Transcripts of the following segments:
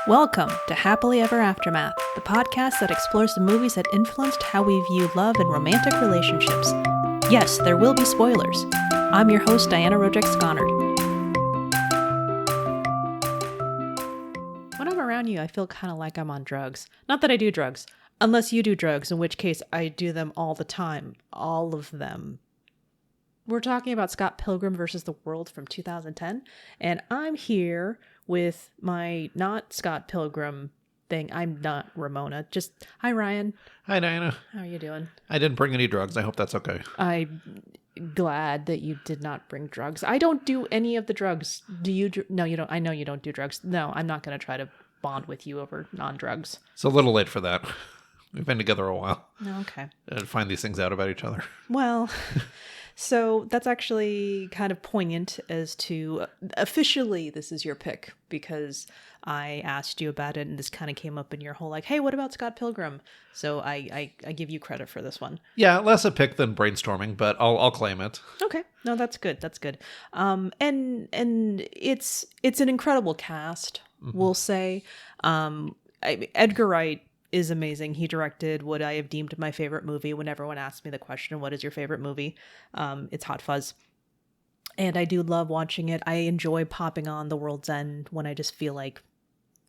Welcome to Happily Ever Aftermath, the podcast that explores the movies that influenced how we view love and romantic relationships. Yes, there will be spoilers. I'm your host, Diana Roderick Skonnord. When I'm around you, I feel kind of like I'm on drugs. Not that I do drugs, unless you do drugs, in which case I do them all the time. All of them. We're talking about Scott Pilgrim versus the World from 2010, and I'm here with my not Scott Pilgrim thing. I'm not Ramona. Just, hi, Ryan. Hi, Diana. How are you doing? I didn't bring any drugs. I hope that's okay. I'm glad that you did not bring drugs. I don't do any of the drugs. Do you? No, you don't. I know you don't do drugs. No, I'm not going to try to bond with you over non-drugs. It's a little late for that. We've been together a while. Okay. To find these things out about each other. Well, so that's actually kind of poignant as to officially this is your pick, because I asked you about it and this kind of came up in your whole like, hey, what about Scott Pilgrim? So I give you credit for this one. Yeah, less a pick than brainstorming, but I'll claim it. Okay. No, that's good. That's good. And it's an incredible cast, we'll say. Edgar Wright is amazing. He directed what I have deemed my favorite movie. When everyone asks me the question, what is your favorite movie? It's Hot Fuzz. And I do love watching it. I enjoy popping on The World's End when I just feel like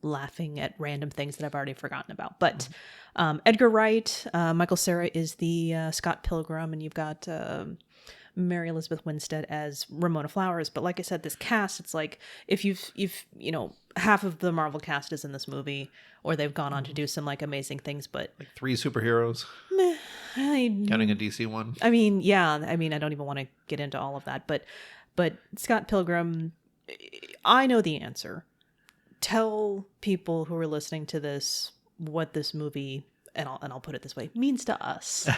laughing at random things that I've already forgotten about. But Edgar Wright, Michael Cera is the Scott Pilgrim, and you've got Mary Elizabeth Winstead as Ramona Flowers. But like I said, this cast, it's like if you've half of the Marvel cast is in this movie, or they've gone on to do some like amazing things. But like 3 superheroes, counting a DC one. I mean, yeah. I mean, I don't even want to get into all of that. But Scott Pilgrim, I know the answer. Tell people who are listening to this what this movie, and I'll put it this way, means to us.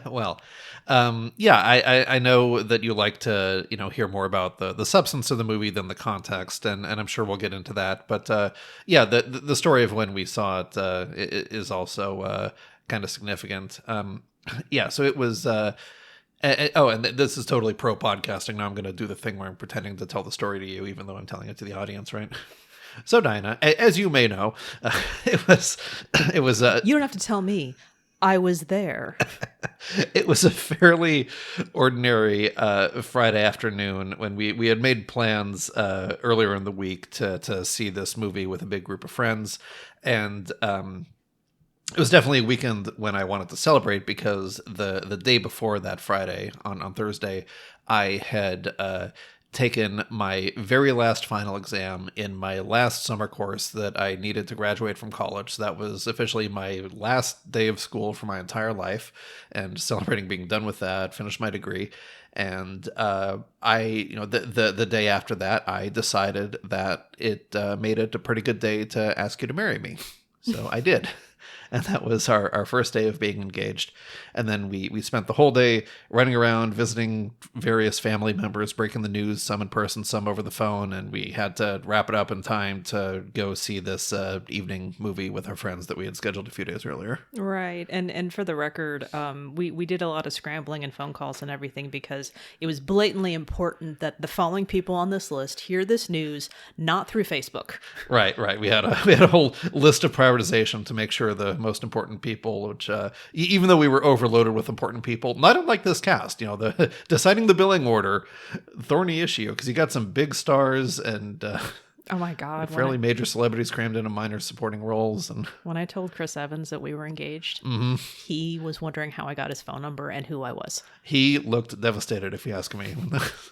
Well, yeah, I know that you like to, hear more about the substance of the movie than the context, and I'm sure we'll get into that. But yeah, the story of when we saw it is also kind of significant. Yeah, so it was. And this is totally pro podcasting. Now I'm going to do the thing where I'm pretending to tell the story to you, even though I'm telling it to the audience, right? So, Dinah, as you may know, it was. You don't have to tell me. I was there. It was a fairly ordinary Friday afternoon when we had made plans earlier in the week to see this movie with a big group of friends, and it was definitely a weekend when I wanted to celebrate because the day before that Friday, on Thursday, I had taken my very last final exam in my last summer course that I needed to graduate from college. So that was officially my last day of school for my entire life, and celebrating being done with that, finished my degree. And the day after that, I decided that it made it a pretty good day to ask you to marry me. So I did. And that was our first day of being engaged. And then we spent the whole day running around, visiting various family members, breaking the news, some in person, some over the phone. And we had to wrap it up in time to go see this evening movie with our friends that we had scheduled a few days earlier. Right. And for the record, we did a lot of scrambling and phone calls and everything because it was blatantly important that the following people on this list hear this news, not through Facebook. Right. We had a whole list of prioritization to make sure the most important people, which even though we were overloaded with important people, not unlike this cast, the deciding the billing order, thorny issue, because you got some big stars and oh my God, fairly major celebrities crammed into minor supporting roles. And when I told Chris Evans that we were engaged, he was wondering how I got his phone number and who I was. He looked devastated, if you ask me.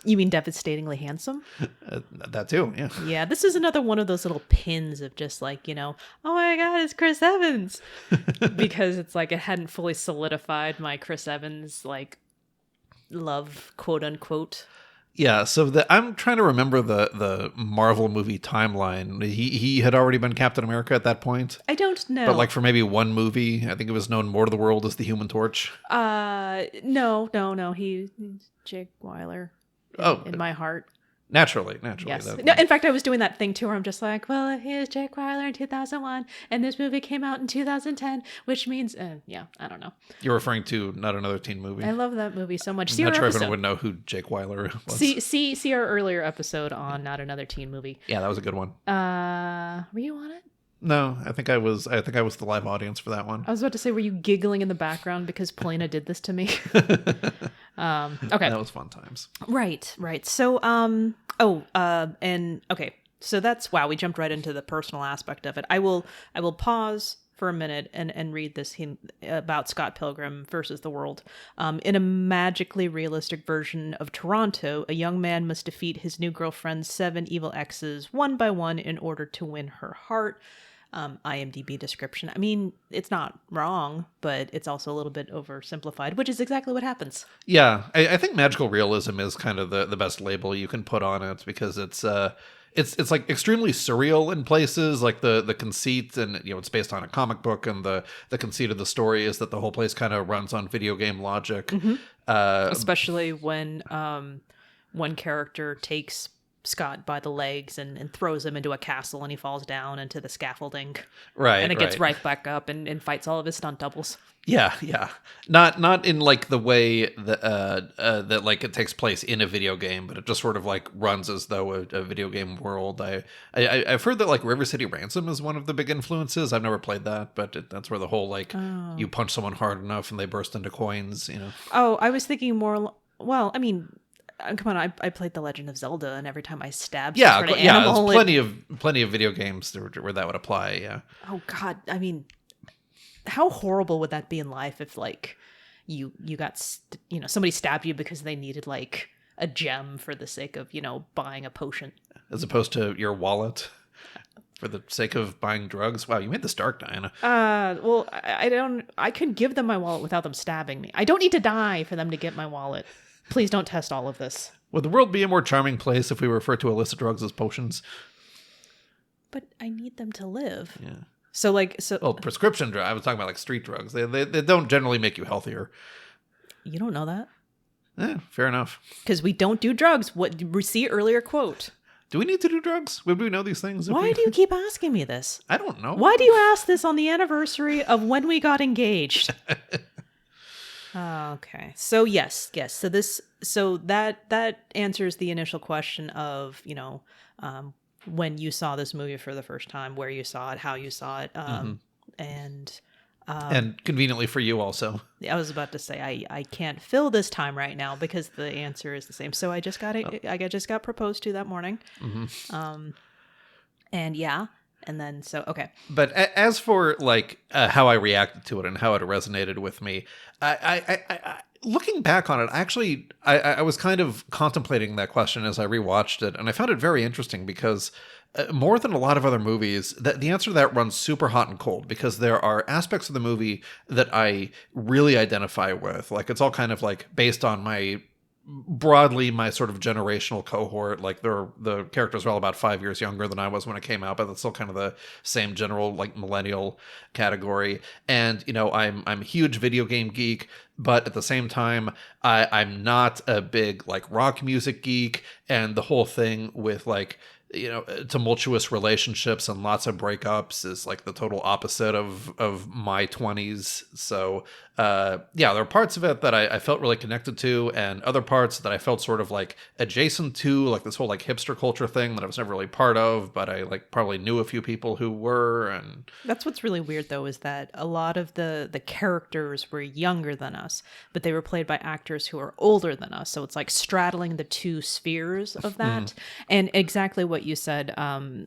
You mean devastatingly handsome? That too, yeah. Yeah, this is another one of those little pins of just like, oh my God, it's Chris Evans. Because it's like it hadn't fully solidified my Chris Evans, like, love, quote unquote. Yeah, so I'm trying to remember the Marvel movie timeline. He had already been Captain America at that point. I don't know. But like for maybe one movie, I think it was known more to the world as the Human Torch. No. He's Jake Weiler in my heart. Naturally. Yes. No, in fact, I was doing that thing too where I'm just like, well, here's Jake Weiler in 2001, and this movie came out in 2010, which means, I don't know. You're referring to Not Another Teen Movie. I love that movie so much. I'm not sure everyone would know who Jake Weiler was. See our earlier episode on Not Another Teen Movie. Yeah, that was a good one. Were you on it? No, I think I was the live audience for that one. I was about to say, were you giggling in the background because Polina did this to me? Okay. That was fun times. Right. So, so that's, wow, we jumped right into the personal aspect of it. I will pause for a minute and read this about Scott Pilgrim versus the world. In a magically realistic version of Toronto, a young man must defeat his new girlfriend's 7 evil exes one by one in order to win her heart. IMDb description. I mean, it's not wrong, but it's also a little bit oversimplified, which is exactly what happens. Yeah, I think magical realism is kind of the best label you can put on it, because it's like extremely surreal in places. Like the conceit, and it's based on a comic book, and the conceit of the story is that the whole place kind of runs on video game logic. Mm-hmm. Especially when one character takes Scott by the legs and throws him into a castle, and he falls down into the scaffolding. Right. And it gets right back up and fights all of his stunt doubles. Yeah. Not in like the way that like it takes place in a video game, but it just sort of like runs as though a video game world. I've heard that like River City Ransom is one of the big influences. I've never played that, but that's where the whole like you punch someone hard enough and they burst into coins. Oh, I was thinking more. Well, I mean, come on, I played The Legend of Zelda, and every time I stabbed animal, there's plenty of video games where that would apply. Yeah. Oh God, I mean, how horrible would that be in life if like you got somebody stabbed you because they needed like a gem for the sake of buying a potion, as opposed to your wallet for the sake of buying drugs. Wow, you made this dark, Diana. Well, I could give them my wallet without them stabbing me. I don't need to die for them to get my wallet. Please don't test all of this. Would the world be a more charming place if we refer to illicit drugs as potions? But I need them to live. Yeah. Well, prescription drugs. I was talking about like street drugs. They don't generally make you healthier. You don't know that? Yeah, fair enough. Because we don't do drugs. What we see earlier quote. Do we need to do drugs? Would we know these things? Why do you keep asking me this? I don't know. Why do you ask this on the anniversary of when we got engaged? Okay. So yes. So that answers the initial question of, when you saw this movie for the first time, where you saw it, how you saw it, and conveniently for you also. I was about to say I can't fill this time right now because the answer is the same. So I just got it. I just got proposed to that morning. Mm-hmm. And yeah. And then, okay. But as for like how I reacted to it and how it resonated with me, I looking back on it, actually, I was kind of contemplating that question as I rewatched it, and I found it very interesting because more than a lot of other movies, the answer to that runs super hot and cold, because there are aspects of the movie that I really identify with. Like, it's all kind of like based on my sort of generational cohort. Like the characters are all about 5 years younger than I was when it came out, but that's still kind of the same general like millennial category. And I'm a huge video game geek, but at the same time I'm not a big like rock music geek, and the whole thing with like tumultuous relationships and lots of breakups is like the total opposite of my 20s. So there are parts of it that I felt really connected to, and other parts that I felt sort of like adjacent to, like this whole like hipster culture thing that I was never really part of, but I like probably knew a few people who were. And that's what's really weird though, is that a lot of the characters were younger than us, but they were played by actors who are older than us. So it's like straddling the two spheres of that. And exactly what you said,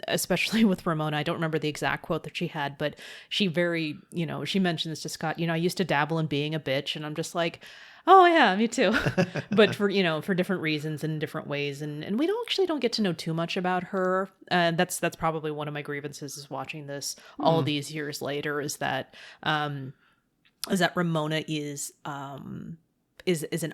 especially with Ramona, I don't remember the exact quote that she had, but she she mentioned this to Scott, I used to dabble in being a bitch, and I'm just like, oh yeah, me too. But for different reasons and different ways, and we don't get to know too much about her. That's probably one of my grievances is watching this all these years later, is that Ramona is an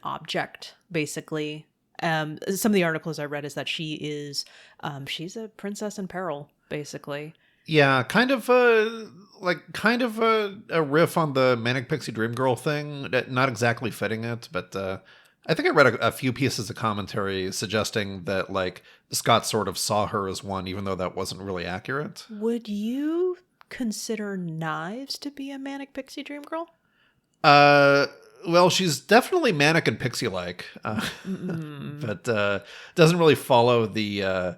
object, basically. Some of the articles I read is that she's a princess in peril, basically. Yeah, kind of a riff on the Manic Pixie Dream Girl thing, not exactly fitting it, but I think I read a few pieces of commentary suggesting that like Scott sort of saw her as one, even though that wasn't really accurate. Would you consider Knives to be a Manic Pixie Dream Girl? Well, she's definitely manic and pixie-like, but doesn't really follow the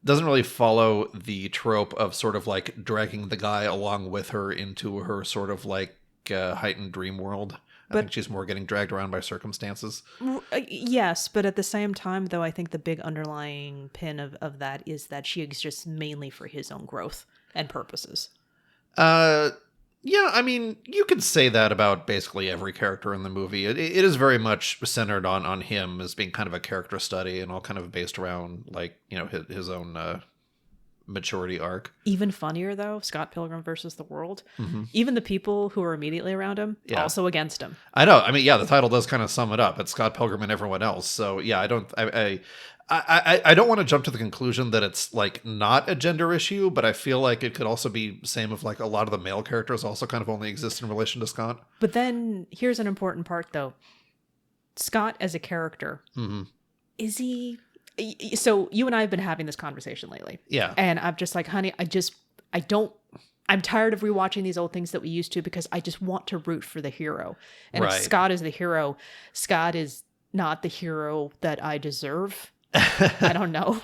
doesn't really follow the trope of sort of like dragging the guy along with her into her sort of like heightened dream world. I think she's more getting dragged around by circumstances. Yes, but at the same time, though, I think the big underlying pin of that is that she exists mainly for his own growth and purposes. Yeah, I mean, you could say that about basically every character in the movie. It is very much centered on him as being kind of a character study and all kind of based around, like, you know, his own maturity arc. Even funnier, though, Scott Pilgrim versus the World. Mm-hmm. Even the people who are immediately around him, also against him. I know. I mean, yeah, the title does kind of sum it up. It's Scott Pilgrim and everyone else. So, yeah, I don't want to jump to the conclusion that it's like not a gender issue, but I feel like it could also be same of like a lot of the male characters also kind of only exist in relation to Scott. But then here's an important part, though. Scott as a character, is he... So you and I have been having this conversation lately. Yeah. And I'm just like, honey, I'm tired of rewatching these old things that we used to because I just want to root for the hero. And if Scott is the hero, Scott is not the hero that I deserve. I don't know.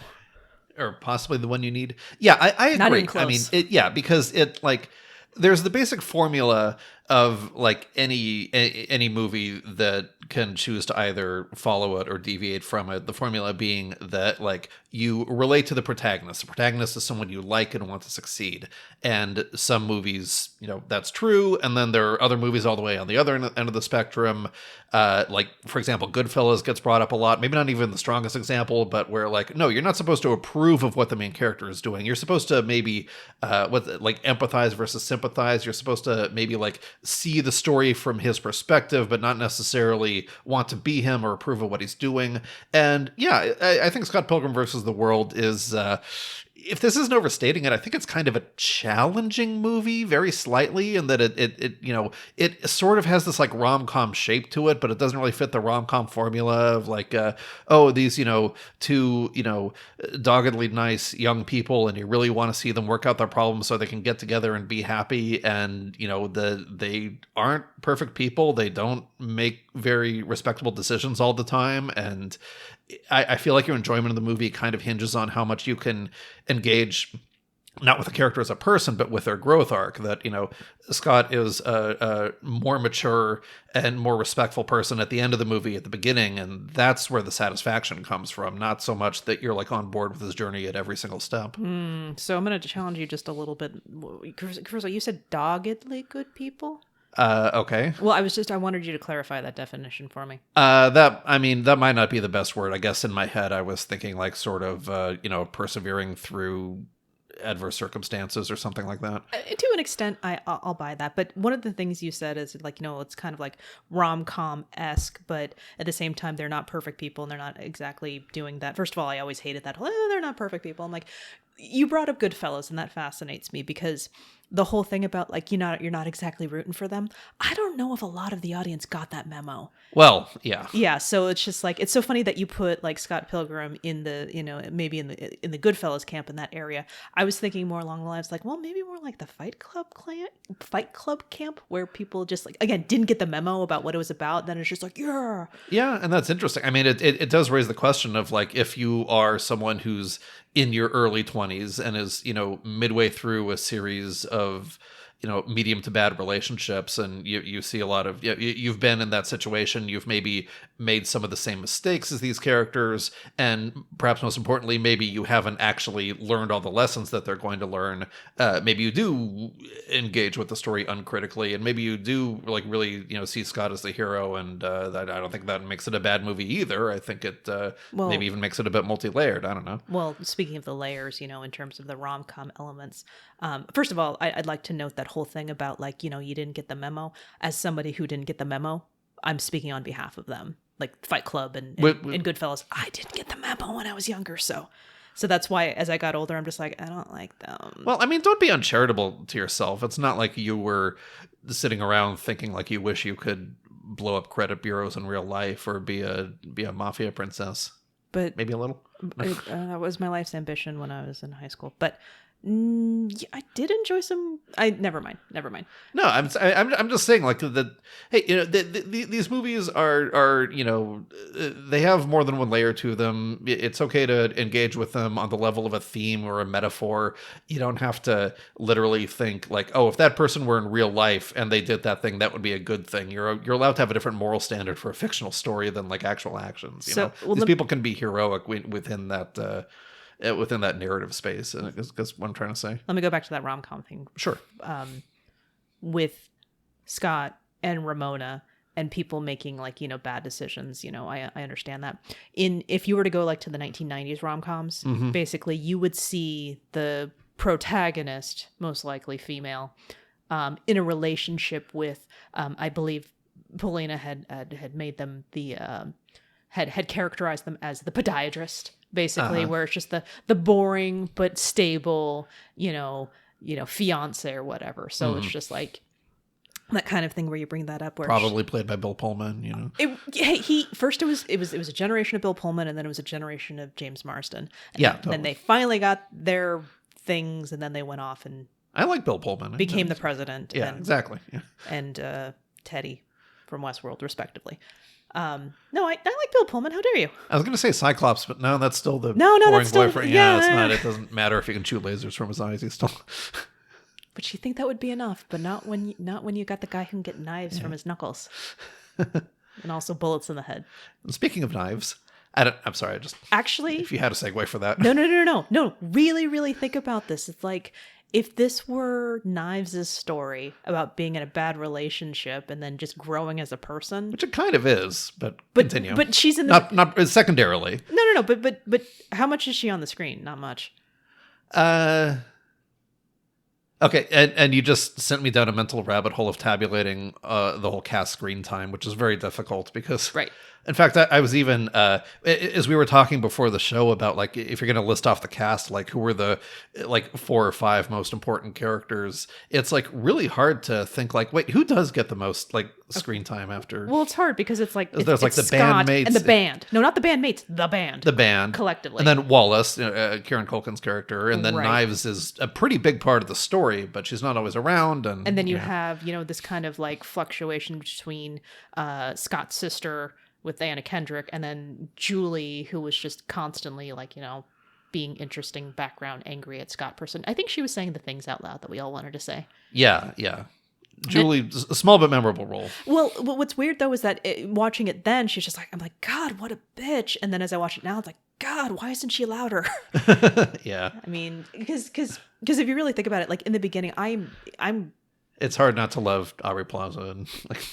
Or possibly the one you need. Yeah, I agree. Not even close. I mean, because it like there's the basic formula of like any movie that can choose to either follow it or deviate from it. The formula being that like you relate to the protagonist. The protagonist is someone you like and want to succeed. And some movies, you know, that's true. And then there are other movies all the way on the other end of the spectrum. Like, for example, Goodfellas gets brought up a lot. Maybe not even the strongest example, but where like, no, you're not supposed to approve of what the main character is doing. You're supposed to maybe empathize versus sympathize. You're supposed to maybe like see the story from his perspective, but not necessarily want to be him or approve of what he's doing. And yeah, I think Scott Pilgrim versus the World is, if this isn't overstating it, I think it's kind of a challenging movie, very slightly, in that it sort of has this like rom-com shape to it, but it doesn't really fit the rom-com formula of like, these, two, doggedly nice young people, and you really want to see them work out their problems so they can get together and be happy. And, they aren't perfect people. They don't make very respectable decisions all the time. And I feel like your enjoyment of the movie kind of hinges on how much you can engage, not with the character as a person, but with their growth arc. That, Scott is a more mature and more respectful person at the end of the movie, at the beginning. And that's where the satisfaction comes from. Not so much that you're like on board with his journey at every single step. So I'm going to challenge you just a little bit. First of all, you said doggedly good people? Okay. Well, I wanted you to clarify that definition for me. That might not be the best word. I guess in my head, I was thinking like sort of, persevering through adverse circumstances or something like that. To an extent, I'll buy that. But one of the things you said is like, it's kind of like rom-com-esque, but at the same time, they're not perfect people and they're not exactly doing that. First of all, I always hated that. They're not perfect people. I'm like, you brought up Goodfellas, and that fascinates me because the whole thing about like you're not exactly rooting for them. I don't know if a lot of the audience got that memo. Well, yeah. Yeah, so it's just like it's so funny that you put like Scott Pilgrim in the, maybe in the Goodfellas camp in that area. I was thinking more along the lines like, well, maybe more like the Fight Club camp where people just like again didn't get the memo about what it was about. Then it's just like, yeah. Yeah, and that's interesting. I mean, it does raise the question of like if you are someone who's in your early 20s and is, midway through a series of, medium to bad relationships, and you see a lot of, you've been in that situation, you've maybe made some of the same mistakes as these characters, and perhaps most importantly, maybe you haven't actually learned all the lessons that they're going to learn. Maybe you do engage with the story uncritically, and maybe you do like really, see Scott as the hero, and I don't think that makes it a bad movie either. I think it maybe even makes it a bit multi-layered. I don't know. Well, speaking of the layers, in terms of the rom-com elements, first of all, I'd like to note that whole thing about like, you didn't get the memo. As somebody who didn't get the memo, I'm speaking on behalf of them. Like Fight Club and Goodfellas, I didn't get the memo when I was younger, so that's why as I got older, I'm just like, I don't like them. Well, I mean, don't be uncharitable to yourself. It's not like you were sitting around thinking like you wish you could blow up credit bureaus in real life or be a mafia princess. But maybe a little. That was my life's ambition when I was in high school. But Yeah, I did enjoy some. Never mind. No, I'm just saying, like, that. Hey, these movies are they have more than one layer to them. It's okay to engage with them on the level of a theme or a metaphor. You don't have to literally think like, oh, if that person were in real life and they did that thing, that would be a good thing. You're allowed to have a different moral standard for a fictional story than like actual actions. These people can be heroic within that. Within that narrative space, and that's what I'm trying to say. Let me go back to that rom-com thing. Sure. With Scott and Ramona and people making like, bad decisions, I understand that. If you were to go like to the 1990s rom-coms, basically you would see the protagonist, most likely female, in a relationship with, I believe Polina had made them had characterized them as the podiatrist. Basically, where it's just the boring but stable, fiance or whatever. So it's just like that kind of thing where you bring that up. Where probably played by Bill Pullman. First it was a generation of Bill Pullman, and then it was a generation of James Marsden. And totally. then they finally got their things, and then they went off and I like Bill Pullman. Became the president. Yeah, exactly. Yeah. And Teddy from Westworld, respectively. No, I like Bill Pullman. How dare you? I was going to say Cyclops, but no, that's still the boring that's still, boyfriend. Yeah, it's not. It doesn't matter if you can shoot lasers from his eyes. He's still. But you think that would be enough, but not when you got the guy who can get knives from his knuckles, and also bullets in the head. Speaking of knives, I'm sorry. Actually, if you had a segue for that. No. Really, really think about this. It's like, if this were Knives' story about being in a bad relationship and then just growing as a person, which it kind of is, but continue. But she's in the not secondarily. No. But how much is she on the screen? Not much. Okay, and you just sent me down a mental rabbit hole of tabulating the whole cast screen time, which is very difficult because, right. In fact, I was even as we were talking before the show about like if you're going to list off the cast, like who were the like 4 or 5 most important characters, it's like really hard to think like, wait, who does get the most like screen time after? Well, it's hard because it's like there's like the Scott bandmates and the band. No, not the bandmates, the band collectively, and then Wallace, Kieran Culkin's character, and then right. Knives is a pretty big part of the story, but she's not always around, and then you have this kind of like fluctuation between Scott's sister with Anna Kendrick, and then Julie, who was just constantly like, being interesting background, angry at Scott person. I think she was saying the things out loud that we all wanted to say. Yeah. Julie, a small but memorable role. Well, what's weird though is that watching it then, she's just like, I'm like, God, what a bitch. And then as I watch it now, it's like, God, why isn't she louder? Yeah. I mean, because if you really think about it, like in the beginning, I'm. It's hard not to love Aubrey Plaza and like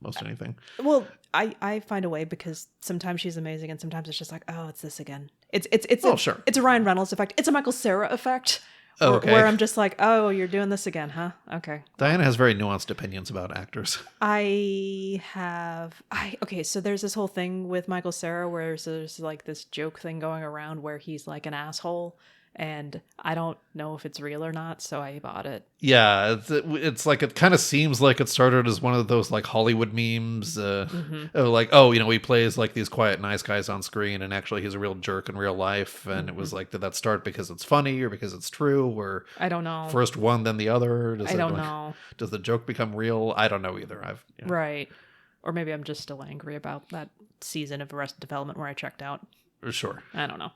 most anything. Well, I find a way because sometimes she's amazing and sometimes it's just like, oh, it's this again. It's sure. It's a Ryan Reynolds effect. It's a Michael Cera effect. Okay. Where I'm just like, oh, you're doing this again, huh? Okay. Diana has very nuanced opinions about actors. Okay, so there's this whole thing with Michael Cera where there's like this joke thing going around where he's like an asshole. And I don't know if it's real or not, so I bought it. Yeah, it's like it kind of seems like it started as one of those like Hollywood memes, like he plays like these quiet nice guys on screen, and actually he's a real jerk in real life. And it was like, did that start because it's funny or because it's true, or I don't know. First one then the other? I don't know. Does the joke become real? I don't know either. Right, or maybe I'm just still angry about that season of Arrested Development where I checked out. Sure, I don't know.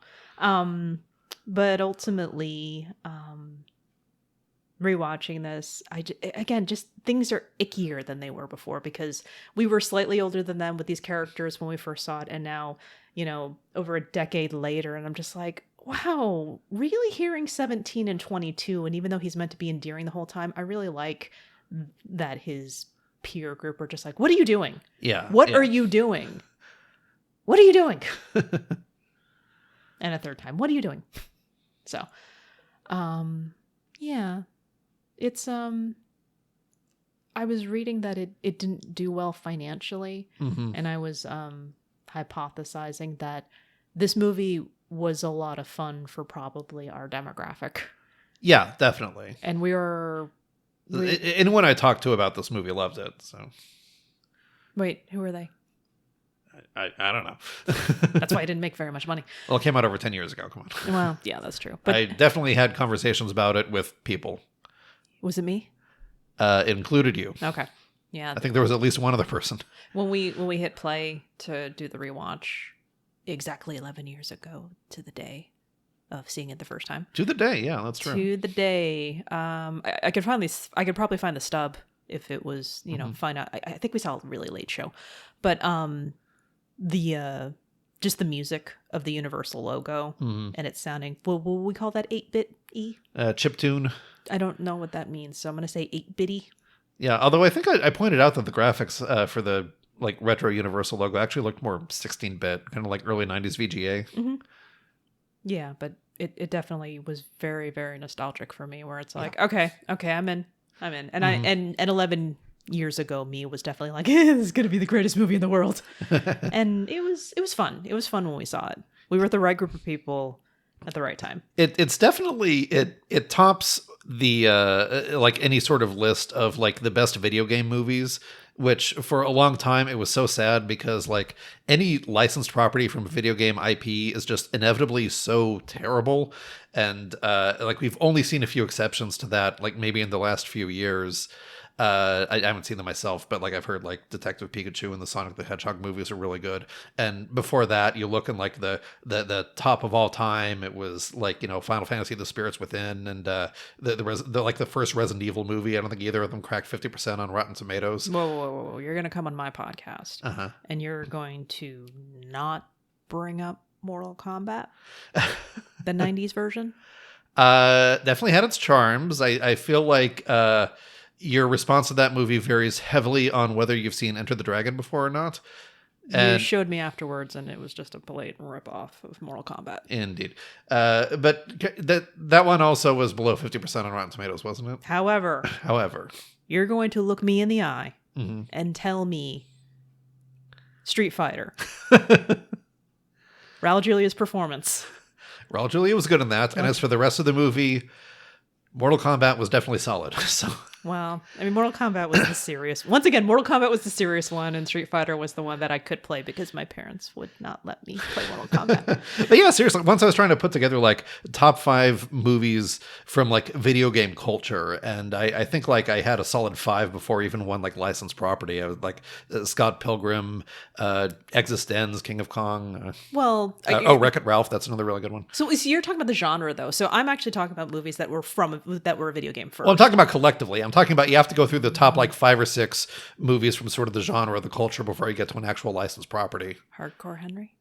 But ultimately, rewatching this, just things are ickier than they were before because we were slightly older than them with these characters when we first saw it. And now, over a decade later, and I'm just like, wow, really hearing 17 and 22. And even though he's meant to be endearing the whole time, I really like that his peer group are just like, what are you doing? Yeah. What are you doing? What are you doing? And a third time, what are you doing? So, yeah, it's, I was reading that it didn't do well financially. Mm-hmm. And I was, hypothesizing that this movie was a lot of fun for probably our demographic. Yeah, definitely. And anyone I talked to about this movie loved it. So, wait, who are they? I don't know. That's why I didn't make very much money. Well, it came out over 10 years ago. Come on. Well, yeah, that's true. But I definitely had conversations about it with people. was it me? It included you. Okay. Yeah. I think there was at least one other person. When we hit play to do the rewatch exactly 11 years ago to the day of seeing it the first time. To the day, yeah, that's true. To the day. I could probably find the stub if it was, find out. I think we saw a really late show. But the just the music of the Universal logo and it's sounding, what will we call that, 8-bit E? Chiptune. I don't know what that means, so I'm going to say 8-bitty. Yeah, although I think I pointed out that the graphics for the like retro Universal logo actually looked more 16-bit, kind of like early 90s VGA. Mm-hmm. Yeah, but it definitely was very, very nostalgic for me, where it's like, okay, I'm in. And and 11 years ago, me was definitely like, this is going to be the greatest movie in the world. And it was fun. It was fun when we saw it. We were with the right group of people at the right time. It's definitely, it tops the like any sort of list of like the best video game movies, which for a long time it was so sad because like any licensed property from a video game IP is just inevitably so terrible. And like we've only seen a few exceptions to that, like maybe in the last few years. I haven't seen them myself, but like I've heard like Detective Pikachu and the Sonic the Hedgehog movies are really good. And before that, you look in like the top of all time, it was like, Final Fantasy: The Spirits Within and the like the first Resident Evil movie. I don't think either of them cracked 50% on Rotten Tomatoes. Whoa. You're going to come on my podcast and you're going to not bring up Mortal Kombat, the 90s version? Definitely had its charms. I feel like your response to that movie varies heavily on whether you've seen Enter the Dragon before or not. And you showed me afterwards, and it was just a blatant ripoff of Mortal Kombat. Indeed. But that one also was below 50% on Rotten Tomatoes, wasn't it? However, you're going to look me in the eye and tell me Street Fighter. Raul Julia's performance. Raul Julia was good in that. And as for the rest of the movie, Mortal Kombat was definitely solid. So. Well, I mean, Mortal Kombat was the serious. Once again, Mortal Kombat was the serious one, and Street Fighter was the one that I could play because my parents would not let me play Mortal Kombat. But yeah, seriously, once I was trying to put together like top 5 movies from like video game culture, and I think like I had a solid 5 before even one like licensed property. I was like Scott Pilgrim, Existenz, King of Kong. Wreck-It Ralph. That's another really good one. So you're talking about the genre though. So I'm actually talking about movies that were a video game first. Well, I'm talking about collectively. I'm talking about you have to go through the top like 5 or 6 movies from sort of the genre of the culture before you get to an actual licensed property. Hardcore Henry?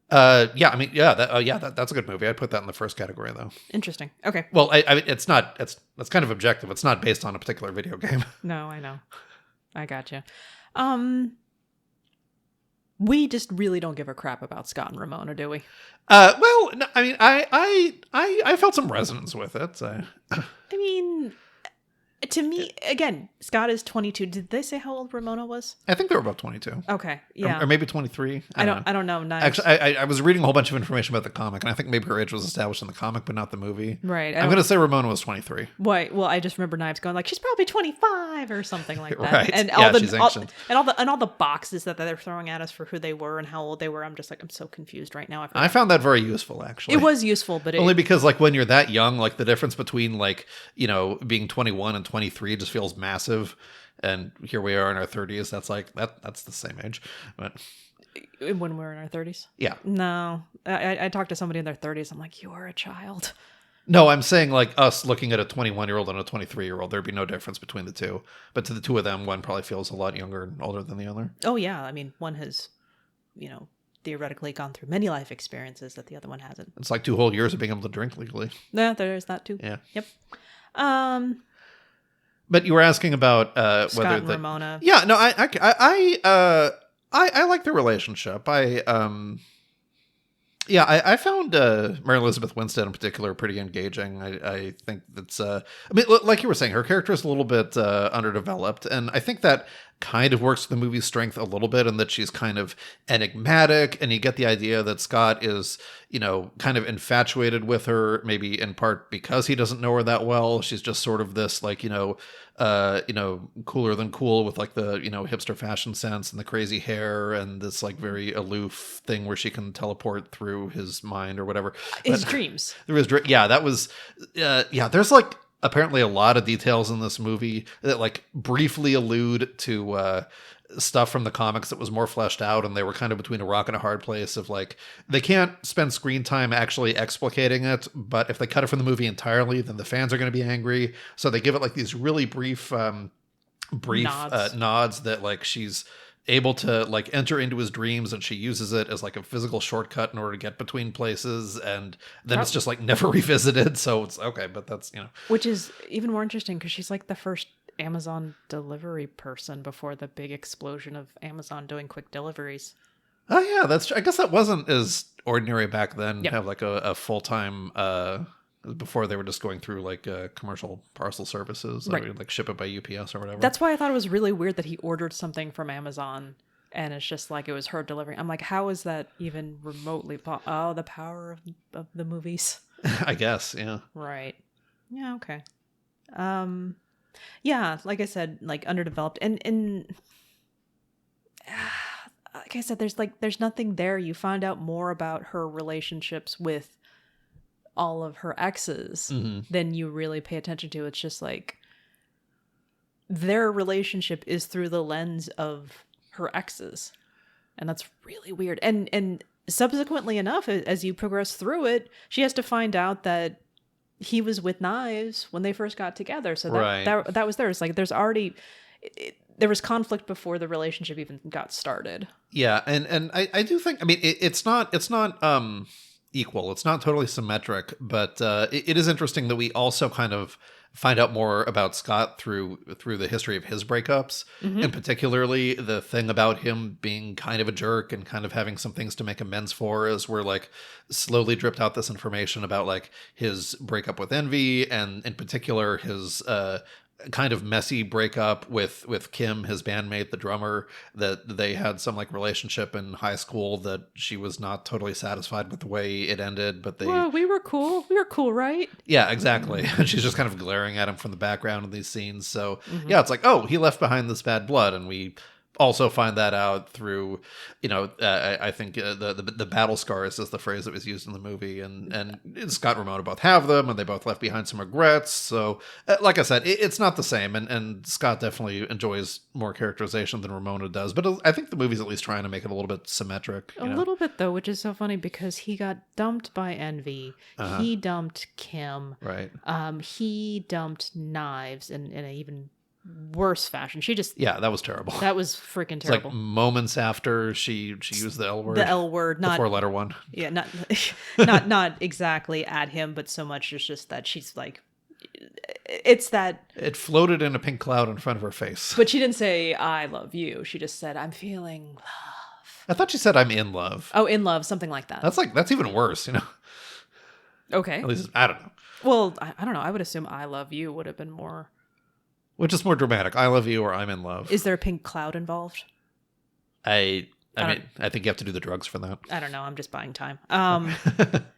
That's a good movie. I'd put that in the first category though. Interesting. Okay. Well, it's kind of objective. It's not based on a particular video game. No, I know. I gotcha. We just really don't give a crap about Scott and Ramona, do we? Well, no, I mean, I felt some resonance with it. So. I mean, to me, again, Scott is 22. Did they say how old Ramona was? I think they were about 22. Okay, yeah. Or maybe 23. I don't know. Nice. Actually, I was reading a whole bunch of information about the comic, and I think maybe her age was established in the comic, but not the movie. Right. I'm going to say Ramona was 23. Why? Well, I just remember Knives going like, she's probably 25 or something like that. Right. And she's ancient. all the boxes that they're throwing at us for who they were and how old they were. I'm just like, I'm so confused right now. I found that very useful, actually. It was useful, but only because like when you're that young, like the difference between like, being 21 and 23 just feels massive, and here we are in our 30s. That's like that's the same age, but when we're in our 30s, yeah. No, I talked to somebody in their 30s. I'm like, you are a child. No, I'm saying like us looking at a 21-year-old and a 23-year-old, there'd be no difference between the two. But to the two of them, one probably feels a lot younger and older than the other. Oh yeah, I mean, one has, theoretically gone through many life experiences that the other one hasn't. It's like 2 whole years of being able to drink legally. Yeah, there's that too. Yeah. Yep. But you were asking about Scott whether and Ramona. Yeah, no, I like the relationship. I found Mary Elizabeth Winstead in particular pretty engaging. I think that's like you were saying, her character is a little bit underdeveloped, and I think that kind of works the movie's strength a little bit, in that she's kind of enigmatic, and you get the idea that Scott is, kind of infatuated with her, maybe in part because he doesn't know her that well. She's just sort of this, like, cooler than cool, with like the, hipster fashion sense and the crazy hair and this like very aloof thing where she can teleport through his mind or whatever. His dreams. That was, there's like apparently a lot of details in this movie that like briefly allude to stuff from the comics that was more fleshed out, and they were kind of between a rock and a hard place of like, they can't spend screen time actually explicating it, but if they cut it from the movie entirely, then the fans are going to be angry. So they give it like these really brief nods that like she's able to like enter into his dreams, and she uses it as like a physical shortcut in order to get between places, and then it's just like never revisited. So it's okay, but that's, which is even more interesting because she's like the first Amazon delivery person before the big explosion of Amazon doing quick deliveries. Oh yeah, that's true. I guess that wasn't as ordinary back then. Yep. Have like a full-time before they were just going through like commercial parcel services, right? Or, like ship it by UPS or whatever. That's why I thought it was really weird that he ordered something from Amazon and it's just like it was her delivering. I'm like, how is that even remotely the power of the movies. I guess, yeah. Right. Yeah, okay. Yeah, like I said, like underdeveloped, and like I said, there's nothing there. You find out more about her relationships with all of her exes than you really pay attention to. It's just like their relationship is through the lens of her exes, and that's really weird. And subsequently enough, as you progress through it, she has to find out that he was with Knives when they first got together. So that was there. It's like there's already there was conflict before the relationship even got started. Yeah, and I do think, I mean, it's not equal. It's not totally symmetric, but it is interesting that we also kind of find out more about Scott through the history of his breakups, and particularly the thing about him being kind of a jerk and kind of having some things to make amends for, as we're like slowly dripped out this information about like his breakup with Envy, and in particular his kind of messy breakup with Kim, his bandmate, the drummer, that they had some like relationship in high school that she was not totally satisfied with the way it ended, but we were cool, right? Yeah, exactly. And she's just kind of glaring at him from the background in these scenes. So yeah, it's like, oh, he left behind this bad blood, and we also find that out through, I think the battle scars is the phrase that was used in the movie, and Scott and Ramona both have them, and they both left behind some regrets. So like I said, it's not the same, and Scott definitely enjoys more characterization than Ramona does, but I think the movie's at least trying to make it a little bit symmetric. A little bit, though, which is so funny because he got dumped by Envy. He dumped Kim. Right. He dumped Knives in an even worse fashion. That was terrible. That was freaking terrible. Like moments after she used the L word. The L word, not the 4-letter one. Yeah, not exactly at him, but so much it's just that she's like, it's that it floated in a pink cloud in front of her face. But she didn't say "I love you." She just said, "I'm feeling love." I thought she said "I'm in love." Oh, in love, something like that. That's even worse, Okay. At least I don't know. Well, I don't know. I would assume "I love you" would have been more. Which is more dramatic, I love you or I'm in love? Is there a pink cloud involved? I mean, I think you have to do the drugs for that. I don't know. I'm just buying time.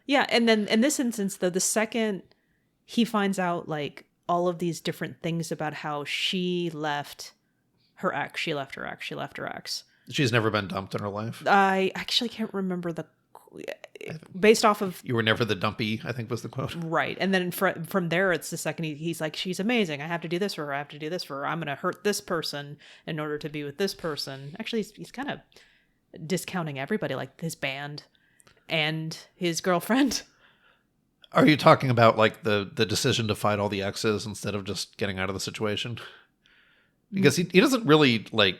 Yeah, and then in this instance, though, the second he finds out like all of these different things about how she left her ex, she left her ex. She's never been dumped in her life. I actually can't remember based off of "You were never the dumpy," I think was the quote. Right. And then from there, it's the second he's like, she's amazing. I have to do this for her. I have to do this for her. I'm going to hurt this person in order to be with this person. Actually, he's kind of discounting everybody, like his band and his girlfriend. Are you talking about like the decision to fight all the exes instead of just getting out of the situation? Because he doesn't really like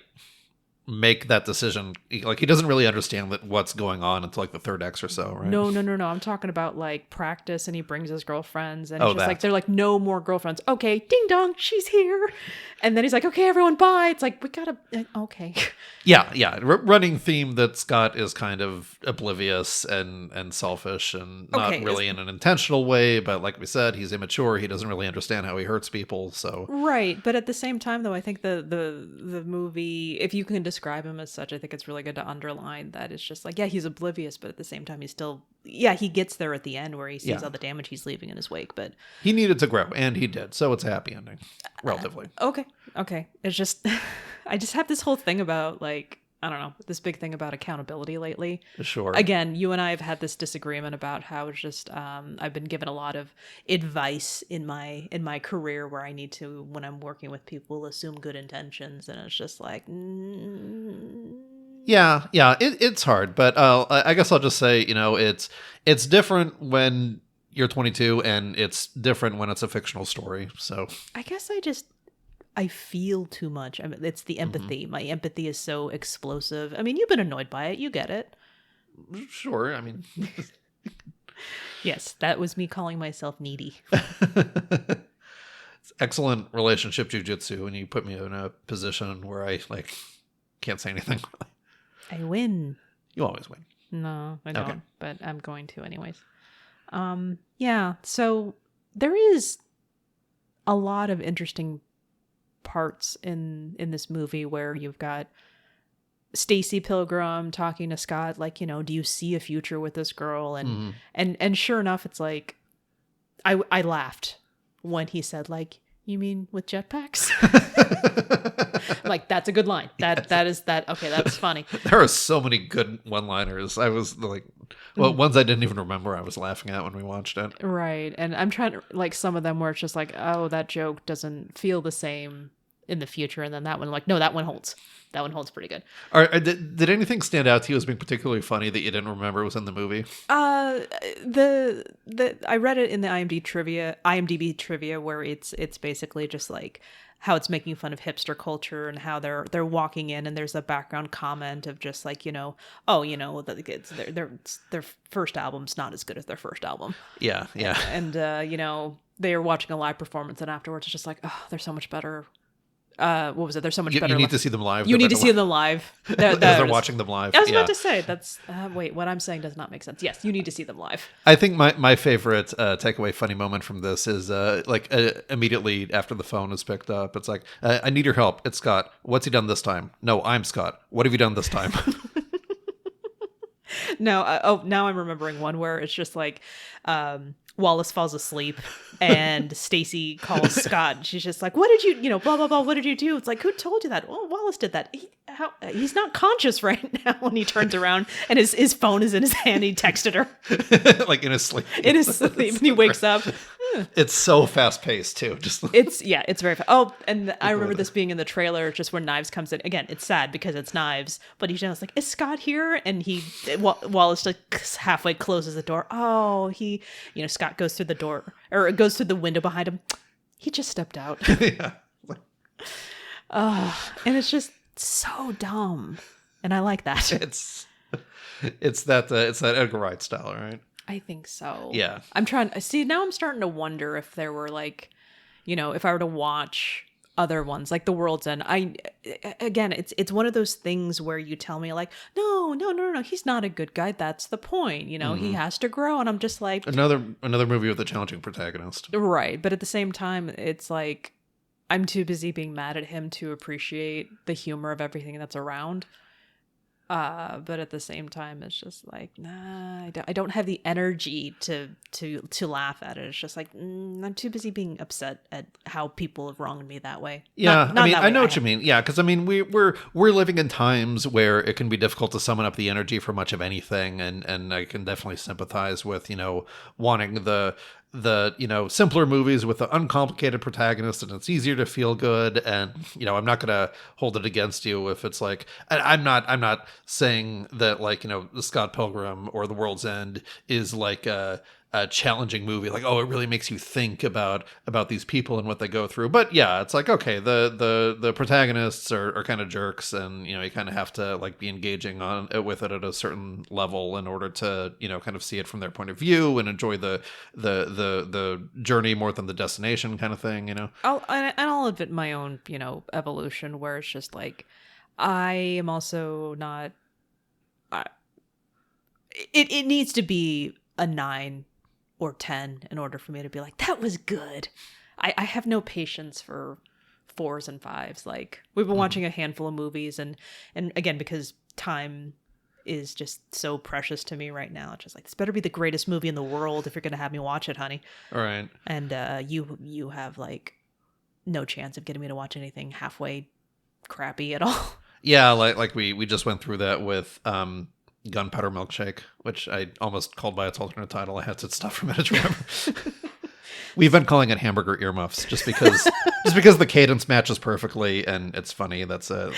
make that decision. Like, he doesn't really understand what's going on until like the third X or so, right? No. I'm talking about like practice, and he brings his girlfriends, and Oh, it's just like they're like, no more girlfriends. Okay, ding dong, she's here. And then he's like, okay, everyone, bye. It's like, we gotta. Okay. Yeah. Running theme that Scott is kind of oblivious and selfish, and not really in an intentional way. But like we said, he's immature. He doesn't really understand how he hurts people. So right, but at the same time, though, I think the movie, if you can describe him as such, I think it's really good to underline that it's just like, yeah, he's oblivious, but at the same time, he's still, he gets there at the end where he sees all the damage he's leaving in his wake. But he needed to grow, and he did. So it's a happy ending, relatively. Okay. It's just, I just have this whole thing about like, I don't know, this big thing about accountability lately. Sure. Again, you and I have had this disagreement about how it's just I've been given a lot of advice in my career where I need to, when I'm working with people, assume good intentions, and it's just like Yeah, it's hard, but I guess I'll just say, it's different when you're 22, and it's different when it's a fictional story. So I guess I feel too much. I mean, it's the empathy. Mm-hmm. My empathy is so explosive. I mean, you've been annoyed by it. You get it. Sure. I mean, yes, that was me calling myself needy. It's excellent relationship jujitsu, and you put me in a position where I can't say anything. I win. You always win. No, I don't. Okay. But I'm going to anyways. Yeah. So there is a lot of interesting parts in this movie where you've got Stacy Pilgrim talking to Scott, like, do you see a future with this girl? And and sure enough, it's like I laughed when he said, like, you mean with jetpacks? Like, that's a good line. That is okay, that's funny. There are so many good one-liners. I was like, ones I didn't even remember I was laughing at when we watched it. Right. And I'm trying to, like, some of them where it's just like, oh, that joke doesn't feel the same in the future, and then that one, like, no, that one holds. That one holds pretty good. Did anything stand out to you as being particularly funny that you didn't remember was in the movie? I read it in the IMDb trivia where it's basically just like how it's making fun of hipster culture, and how they're walking in, and there's a background comment of just like, their first album's not as good as their first album. Yeah. And they are watching a live performance, and afterwards it's just like, oh, they're so much better. What was it? They're so much better. You need to see them live. You need to see them live. They're watching them live. I was about to say, that's wait, what I'm saying does not make sense. Yes, you need to see them live. I think my favorite takeaway funny moment from this is immediately after the phone is picked up, it's like, I need your help. It's Scott. What's he done this time? No, I'm Scott. What have you done this time? No, now I'm remembering one where it's just like Wallace falls asleep and Stacy calls Scott, and she's just like, what did you, blah, blah, blah, what did you do? It's like, who told you that? Oh, Wallace did that. He's not conscious right now. And he turns around and his phone is in his hand. He texted her. Like in his sleep. In his sleep. And he wakes up. It's so fast paced too. It's very fast. Oh, and I remember this being in the trailer, just where Knives comes in. Again, it's sad because it's Knives, but he's just like, is Scott here? And Wallace like halfway closes the door. Oh, Scott goes through the door, or goes through the window behind him. He just stepped out. Yeah. And it's just so dumb. And I like that. It's that Edgar Wright style, right? I think so. Yeah. I'm starting to wonder if there were like, if I were to watch other ones like The World's End. It's one of those things where you tell me like, no, he's not a good guy. That's the point. He has to grow. And I'm just like, another movie with a challenging protagonist. Right. But at the same time, it's like, I'm too busy being mad at him to appreciate the humor of everything that's around. But at the same time, it's just like, nah, I don't have the energy to laugh at it. It's just like, I'm too busy being upset at how people have wronged me that way. Yeah, I know what you mean. Yeah, because we're living in times where it can be difficult to summon up the energy for much of anything, and I can definitely sympathize with wanting the simpler movies with the uncomplicated protagonist, and it's easier to feel good. And I'm not gonna hold it against you if it's like, I'm not saying that, like, the Scott Pilgrim or The World's End is like a challenging movie. Like, oh, it really makes you think about these people and what they go through. But yeah, it's like, okay, the protagonists are kind of jerks, and you kind of have to like be engaging on with it at a certain level in order to kind of see it from their point of view and enjoy the journey more than the destination kind of thing. I'll admit my own evolution where it's just like I am also not. It needs to be a 9 or 10 in order for me to be like, that was good. I have no patience for 4s and 5s. Like, we've been watching a handful of movies, and again, because time is just so precious to me right now, it's just like, this better be the greatest movie in the world if you're gonna have me watch it, honey. All right. And you have like no chance of getting me to watch anything halfway crappy at all. Yeah, like we just went through that with Gunpowder Milkshake, which I almost called by its alternate title. I had to stop for a minute to remember. We've been calling it Hamburger Earmuffs just because the cadence matches perfectly and it's funny. That's a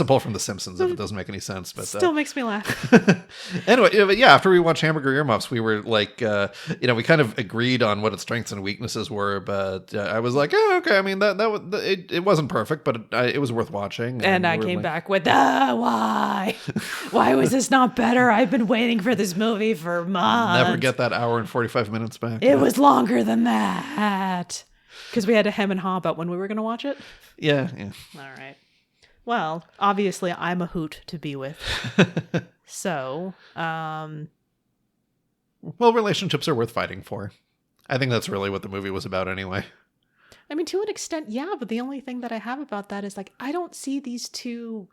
pull from The Simpsons if it doesn't make any sense. But still makes me laugh. Anyway, but yeah, after we watched Hamburger Earmuffs, we were like, we kind of agreed on what its strengths and weaknesses were. But I was like, oh, okay. I mean, it wasn't perfect, but it was worth watching. And I came back with, why? Why was this not better? I've been waiting for this movie for months. Never get that hour and 45 minutes back. It was longer than that. Because we had to hem and haw about when we were going to watch it? Yeah. All right. Well, obviously, I'm a hoot to be with. So, well, relationships are worth fighting for. I think that's really what the movie was about anyway. I mean, to an extent, yeah, but the only thing that I have about that is, like, I don't see these two...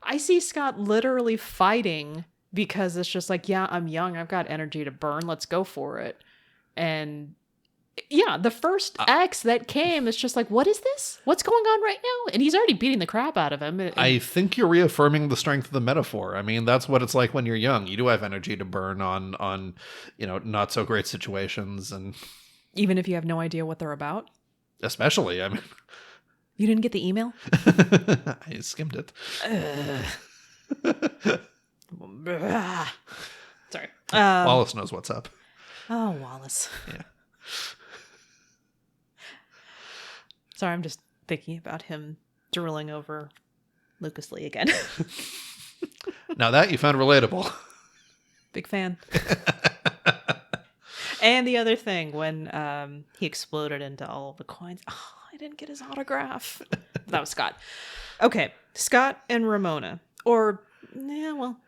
I see Scott literally fighting because it's just like, yeah, I'm young, I've got energy to burn, let's go for it. And... yeah, the first ex that came is just like, what is this? What's going on right now? And he's already beating the crap out of him. I think you're reaffirming the strength of the metaphor. I mean, that's what it's like when you're young. You do have energy to burn on not so great situations, and even if you have no idea what they're about. Especially, I mean, you didn't get the email? I skimmed it. Sorry. Wallace knows what's up. Oh, Wallace. Yeah. Sorry, I'm just thinking about him drooling over Lucas Lee again. Now that you found relatable. Big fan. And the other thing, when he exploded into all of the coins, I didn't get his autograph. That was Scott. Okay, Scott and Ramona. Or,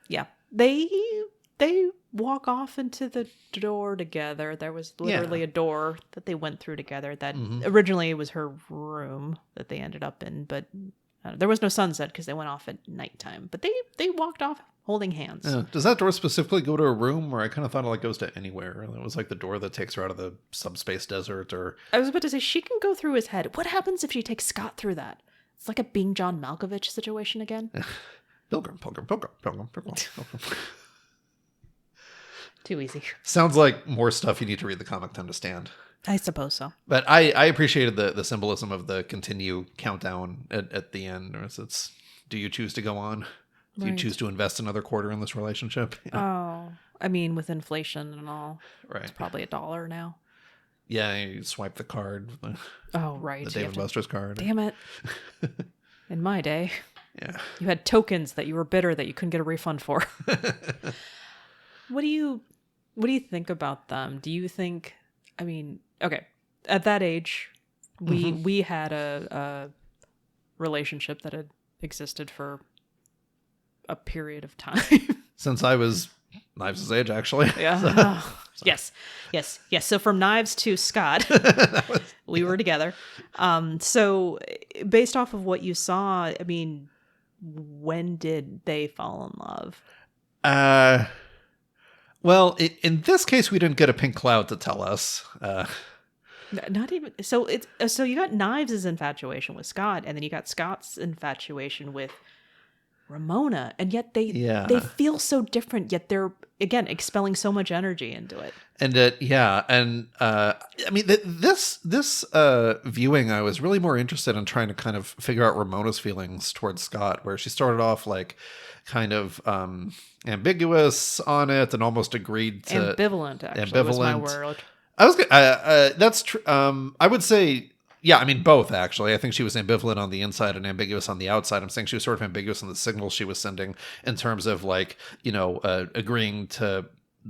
yeah. They walk off into the door together. There was literally a door that they went through together that originally was her room that they ended up in, but there was no sunset because they went off at nighttime. But they walked off holding hands. Does that door specifically go to a room, or I kind of thought it like goes to anywhere? It was like the door that takes her out of the subspace desert, or... I was about to say, she can go through his head. What happens if she takes Scott through that? It's like a Being John Malkovich situation again. Pilgrim. Too easy. Sounds like more stuff you need to read the comic to understand. I suppose so. But I appreciated the symbolism of the continue countdown at the end. It's, do you choose to go on? Do you choose to invest another quarter in this relationship? Oh, I mean, with inflation and all, right? It's probably $1 now. Yeah, you swipe the card. Right. The Dave & Buster's card. Damn it. In my day. Yeah. You had tokens that you were bitter that you couldn't get a refund for. What do you think about them? Do you think, I mean, okay, at that age, we had a relationship that had existed for a period of time. Since I was Knives' age, actually. Yeah. Yes. So from Knives to Scott, we were together. So based off of what you saw, I mean, when did they fall in love? Well, in this case, we didn't get a pink cloud to tell us. Not even so. So you got Knives' infatuation with Scott, and then you got Scott's infatuation with Ramona, and yet they feel so different, yet they're, again, expelling so much energy into it. And I mean, this viewing, I was really more interested in trying to kind of figure out Ramona's feelings towards Scott, where she started off like kind of ambiguous on it and almost agreed to ambivalent. Actually, was my word. I was that's true. I would say. Yeah, I mean, both, actually. I think she was ambivalent on the inside and ambiguous on the outside. I'm saying she was sort of ambiguous in the signals she was sending in terms of, like, you know, agreeing to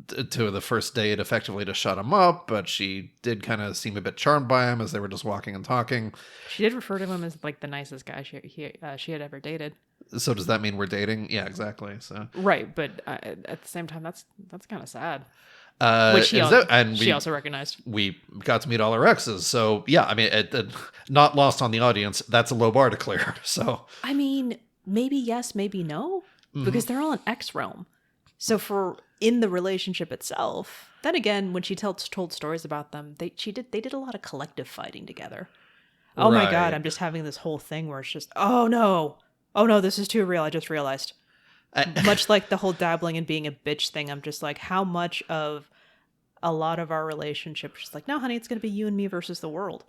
the first date effectively to shut him up, but she did kind of seem a bit charmed by him as they were just walking and talking. She did refer to him as, like, the nicest guy she had ever dated. So does that mean we're dating? Yeah, exactly. So right, but at the same time, that's kind of sad. Which she also recognized. We got to meet all our exes. So, yeah, I mean, not lost on the audience. That's a low bar to clear. So, I mean, maybe yes, maybe no, because they're all in X realm. So for in the relationship itself, then again, when she told stories about them, they did a lot of collective fighting together. Oh my God, I'm just having this whole thing where it's just, oh no, this is too real. I just realized. Much like the whole dabbling and being a bitch thing, I'm just like, how much of a lot of our relationship is just like, no, honey, it's going to be you and me versus the world.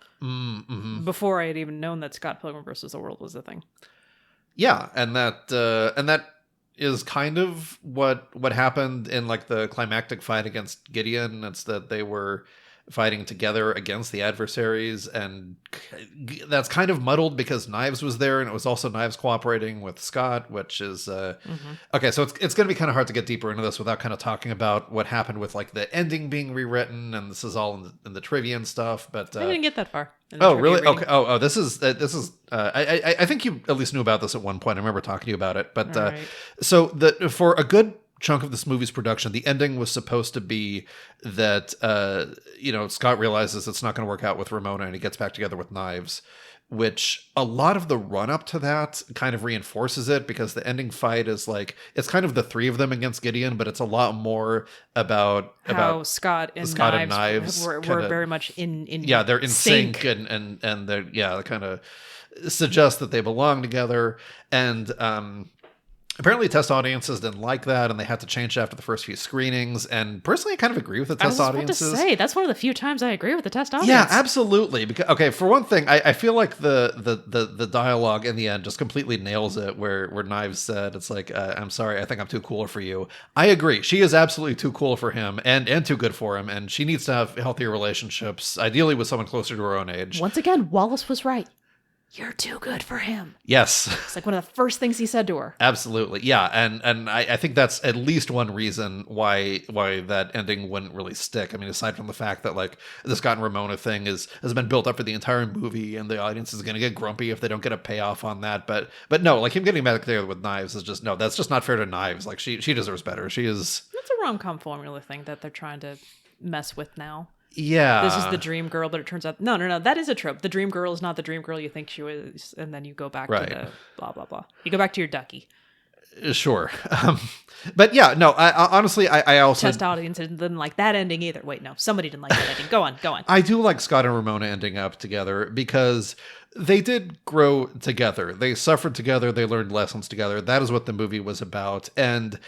Before I had even known that Scott Pilgrim versus the world was the thing. Yeah, and that is kind of what happened in like the climactic fight against Gideon. It's that they were fighting together against the adversaries, and that's kind of muddled because Knives was there, and it was also Knives cooperating with Scott, which is okay. So it's going to be kind of hard to get deeper into this without kind of talking about what happened with like the ending being rewritten, and this is all in the trivia and stuff. But I didn't get that far. Oh, really? Reading. Okay. Oh, this is. I think you at least knew about this at one point. I remember talking to you about it. But right. So for a good chunk of this movie's production, the ending was supposed to be that Scott realizes it's not going to work out with Ramona and he gets back together with Knives, which a lot of the run up to that kind of reinforces it, because the ending fight is like, it's kind of the three of them against Gideon, but it's a lot more about Scott and Knives were very much in they're in sync and they kind of suggest that they belong together. And apparently test audiences didn't like that, and they had to change it after the first few screenings. And personally, I kind of agree with the test audiences. I was about to say, that's one of the few times I agree with the test audience. Yeah, absolutely. Because, okay, for one thing, I feel like the dialogue in the end just completely nails it, where Knives said, it's like, I'm sorry, I think I'm too cool for you. I agree. She is absolutely too cool for him and too good for him, and she needs to have healthier relationships, ideally with someone closer to her own age. Once again, Wallace was right. You're too good for him. Yes. It's like one of the first things he said to her. Absolutely. Yeah. And I think that's at least one reason why that ending wouldn't really stick. I mean, aside from the fact that like the Scott and Ramona thing has been built up for the entire movie, and the audience is going to get grumpy if they don't get a payoff on that. But no, like him getting back there with Knives is just, no, that's just not fair to Knives. Like she deserves better. She is. That's a rom-com formula thing that they're trying to mess with now. Yeah. This is the dream girl, but it turns out, no, that is a trope. The dream girl is not the dream girl you think she was, and then you go back to the blah, blah, blah. You go back to your ducky. Sure. But yeah, no, I honestly, I also... Test audience didn't like that ending either. Wait, no, somebody didn't like that ending. Go on. I do like Scott and Ramona ending up together because they did grow together. They suffered together. They learned lessons together. That is what the movie was about. And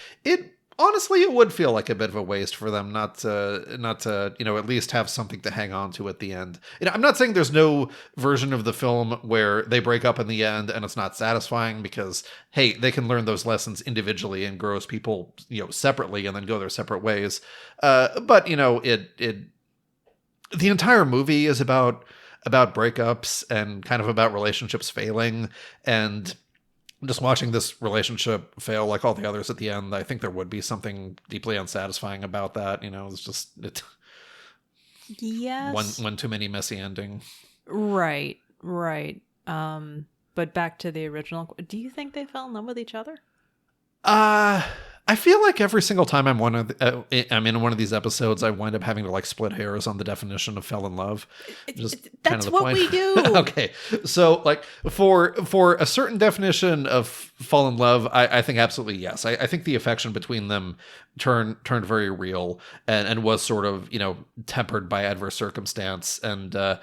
honestly, it would feel like a bit of a waste for them not to at least have something to hang on to at the end. I'm not saying there's no version of the film where they break up in the end and it's not satisfying, because hey, they can learn those lessons individually and grow as people, separately, and then go their separate ways. But the entire movie is about breakups and kind of about relationships failing, and just watching this relationship fail like all the others at the end, I think there would be something deeply unsatisfying about that. It's just yes, one too many messy ending. Right. But back to the original. Do you think they fell in love with each other? I feel like every single time I'm in one of these episodes, I wind up having to like split hairs on the definition of fell in love. That's what we do. Okay, so like for a certain definition of fall in love, I think absolutely yes. I think the affection between them turned very real and was sort of tempered by adverse circumstance, and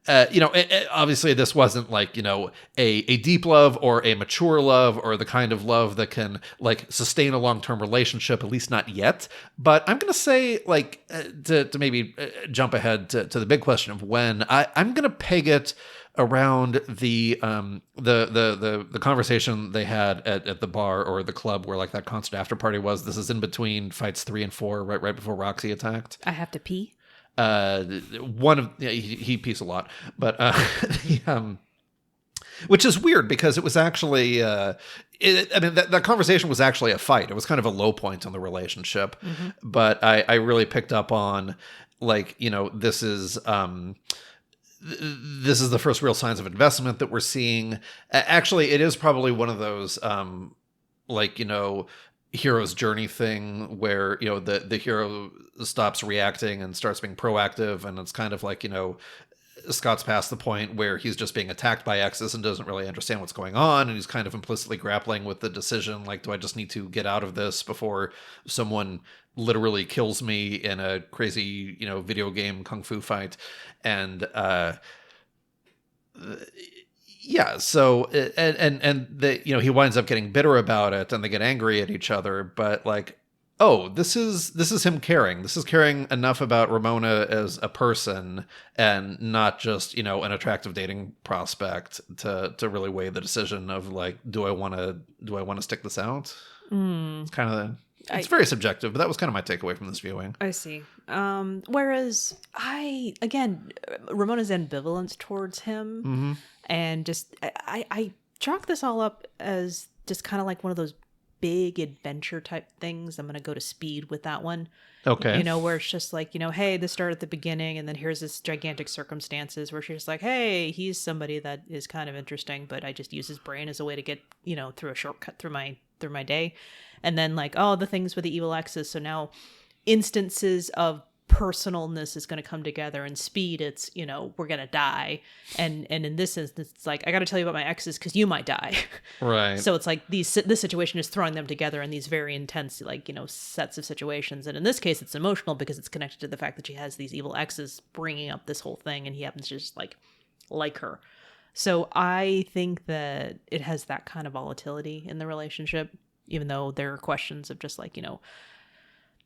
obviously this wasn't like, a deep love or a mature love or the kind of love that can like sustain a long-term relationship, at least not yet. But I'm going to say, like, to maybe jump ahead to the big question of when, I'm going to peg it around the conversation they had at the bar or the club where like that concert after party was. This is in between fights 3 and 4, right before Roxy attacked. I have to pee. He pees a lot, but which is weird because it was actually that conversation was actually a fight. It was kind of a low point in the relationship, but I really picked up on, like, this is the first real signs of investment that we're seeing. Actually, it is probably one of those hero's journey thing where the hero stops reacting and starts being proactive, and it's kind of like Scott's past the point where he's just being attacked by exes and doesn't really understand what's going on, and he's kind of implicitly grappling with the decision, like, do I just need to get out of this before someone literally kills me in a crazy video game kung fu fight. And yeah, so and he winds up getting bitter about it, and they get angry at each other. But like, oh, this is him caring. This is caring enough about Ramona as a person, and not just an attractive dating prospect to really weigh the decision of like, do I want to stick this out? It's kind of it's very subjective, but that was kind of my takeaway from this viewing. I see. Whereas Ramona's ambivalence towards him. And just, I chalk this all up as just kind of like one of those big adventure type things. I'm going to go to Speed with that one. Okay. Where it's just like, hey, this started at the beginning, and then here's this gigantic circumstances where she's like, hey, he's somebody that is kind of interesting, but I just use his brain as a way to get, through a shortcut through my day. And then like, oh, the things with the evil exes. So now instances of personalness is going to come together. And Speed, it's we're gonna die, and in this instance it's like, I got to tell you about my exes because you might die. Right. So it's like this situation is throwing them together in these very intense sets of situations, and in this case it's emotional because it's connected to the fact that she has these evil exes bringing up this whole thing, and he happens to just like her. So I think that it has that kind of volatility in the relationship, even though there are questions of just like,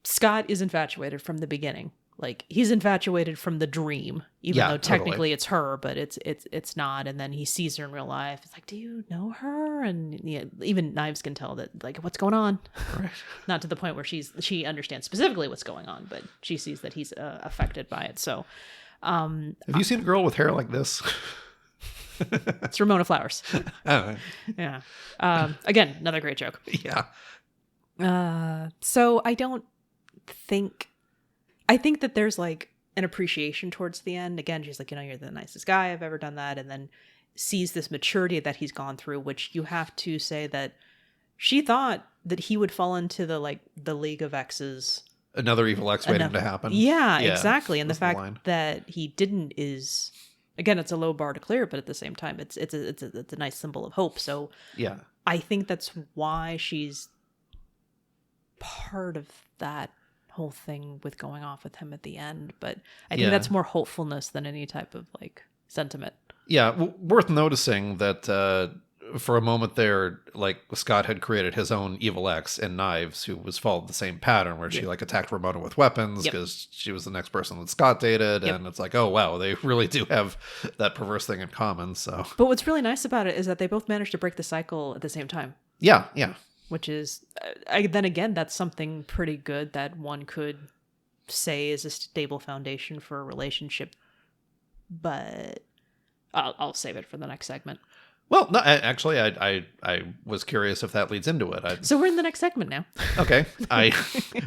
Scott is infatuated from the beginning. Like, he's infatuated from the dream, even though technically totally. It's her, but it's not. And then he sees her in real life. It's like, do you know her? And even Knives can tell that, like, what's going on? Right. Not to the point where she understands specifically what's going on, but she sees that he's affected by it. So, have you seen a girl with hair like this? It's Ramona Flowers. Oh. Yeah. Again, another great joke. Yeah. So I think that there's like an appreciation towards the end. Again, she's like, you're the nicest guy I've ever done that. And then sees this maturity that he's gone through, which you have to say that she thought that he would fall into the League of Exes. Another evil ex waiting to happen. Yeah, exactly. And the fact that he didn't is, again, it's a low bar to clear, but at the same time, it's a nice symbol of hope. So yeah, I think that's why she's part of that whole thing with going off with him at the end. But I think that's more hopefulness than any type of sentiment. Yeah, worth noticing that for a moment there, like, Scott had created his own evil ex in Knives, who was followed the same pattern where she attacked Ramona with weapons because she was the next person that Scott dated. And it's like, oh wow, they really do have that perverse thing in common. So, but what's really nice about it is that they both managed to break the cycle at the same time. Yeah. Which is, then again, that's something pretty good that one could say is a stable foundation for a relationship. But I'll save it for the next segment. Well, no, actually, I was curious if that leads into it. So we're in the next segment now. Okay.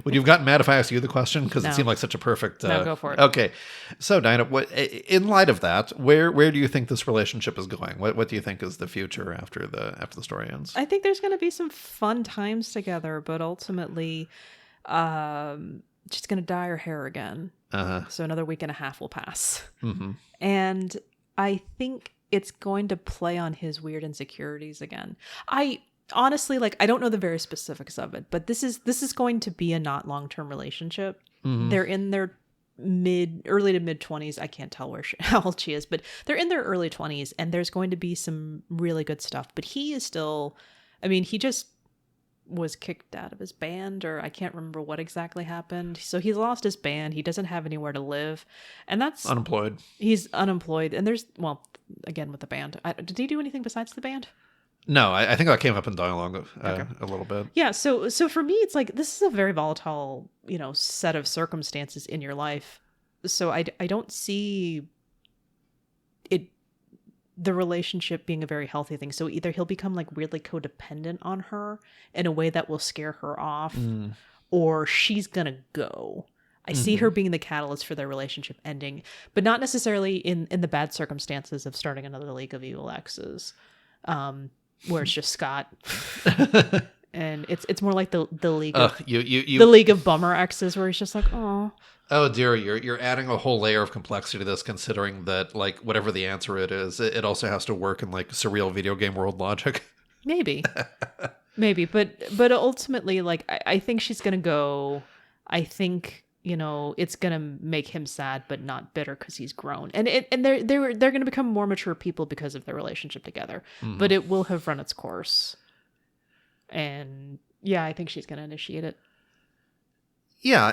Would you have gotten mad if I asked you the question? Because it seemed like such a perfect... No, go for it. Okay. So, Dinah, in light of that, where do you think this relationship is going? What do you think is the future after the story ends? I think there's going to be some fun times together, but ultimately, she's going to dye her hair again. Uh-huh. So another week and a half will pass. Mm-hmm. And I think it's going to play on his weird insecurities again. I honestly, I don't know the very specifics of it, but this is going to be a not long-term relationship. Mm-hmm. They're in their early to mid 20s. I can't tell how old she is, but they're in their early 20s, and there's going to be some really good stuff. But he is still, I mean, he just was kicked out of his band, or I can't remember what exactly happened. So he's lost his band. He doesn't have anywhere to live, and that's unemployed. He's unemployed, and there's, well, again with the band. Did he do anything besides the band? No, I think that came up in dialogue a little bit. Yeah, so for me, it's like, this is a very volatile, set of circumstances in your life. So I don't see the relationship being a very healthy thing. So either he'll become like weirdly codependent on her in a way that will scare her off, or she's gonna go. I see her being the catalyst for their relationship ending, but not necessarily in the bad circumstances of starting another League of Evil Exes. Where it's just Scott, and it's more like the league of the League of Bummer Exes, where he's just like, oh dear, you're adding a whole layer of complexity to this, considering that, like, whatever the answer it is, it also has to work in like surreal video game world logic. Maybe, but ultimately, like, I think she's gonna go. I think, it's gonna make him sad, but not bitter, because he's grown, and they're gonna become more mature people because of their relationship together. But it will have run its course, and yeah, I think she's gonna initiate it. Yeah,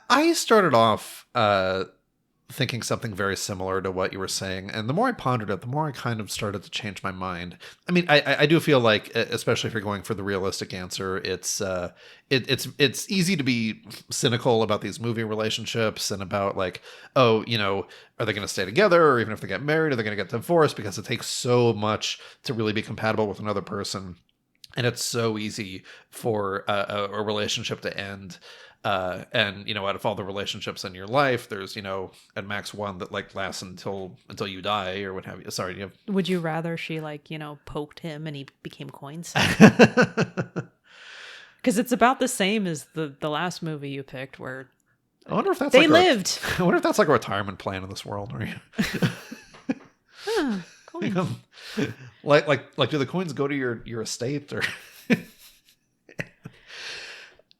I started off thinking something very similar to what you were saying, and the more I pondered it, the more I kind of started to change my mind. I mean, I do feel like, especially if you're going for the realistic answer, it's easy to be cynical about these movie relationships and about, like, are they going to stay together, or even if they get married, are they going to get divorced, because it takes so much to really be compatible with another person, and it's so easy for a relationship to end. And out of all the relationships in your life, there's at max one that like lasts until you die or what have you. Sorry, Would you rather she poked him and he became coins? Because it's about the same as the last movie you picked, where I wonder if that's they lived. I wonder if that's like a retirement plan in this world. Or Coins. like do the coins go to your estate or?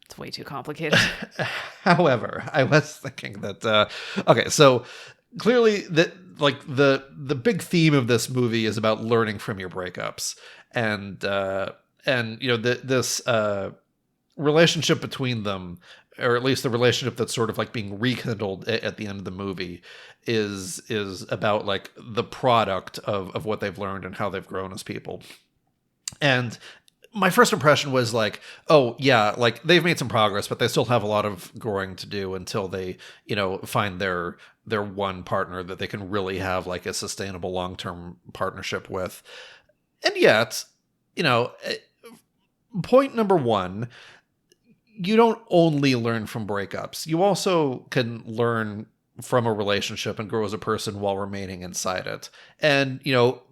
It's way too complicated. However, I was thinking that okay, so clearly the big theme of this movie is about learning from your breakups, and this relationship between them, or at least the relationship that's sort of like being rekindled at the end of the movie, is about like the product of what they've learned and how they've grown as people. And my first impression was like, oh yeah, like they've made some progress, but they still have a lot of growing to do until they, find their one partner that they can really have like a sustainable long-term partnership with. And yet, point number one, you don't only learn from breakups. You also can learn from a relationship and grow as a person while remaining inside it. And,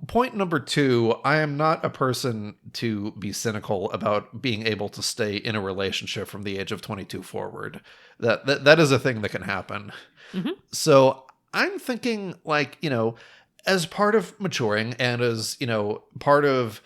point number two, I am not a person to be cynical about being able to stay in a relationship from the age of 22 forward. That is a thing that can happen. Mm-hmm. So I'm thinking like, as part of maturing and as, part of,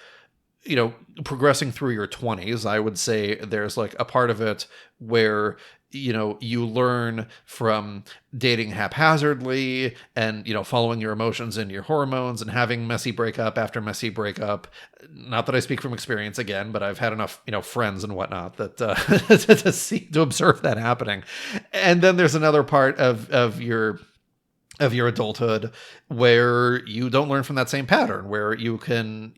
progressing through your 20s, I would say there's like a part of it where, you learn from dating haphazardly and, following your emotions and your hormones and having messy breakup after messy breakup. Not that I speak from experience again, but I've had enough, friends and whatnot that to observe that happening. And then there's another part of your adulthood where you don't learn from that same pattern, where you can,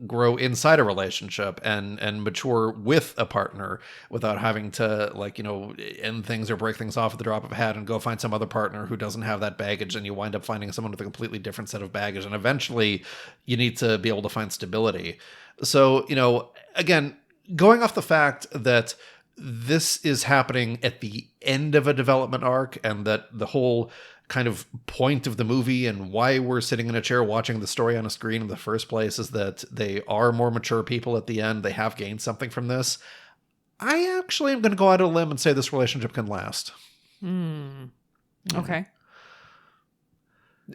grow inside a relationship and mature with a partner without having to end things or break things off at the drop of a hat and go find some other partner who doesn't have that baggage, and you wind up finding someone with a completely different set of baggage. And eventually you need to be able to find stability. So, again, going off the fact that this is happening at the end of a development arc, and that the whole kind of point of the movie and why we're sitting in a chair watching the story on a screen in the first place is that they are more mature people at the end. They have gained something from this. I actually am going to go out on a limb and say this relationship can last. Okay.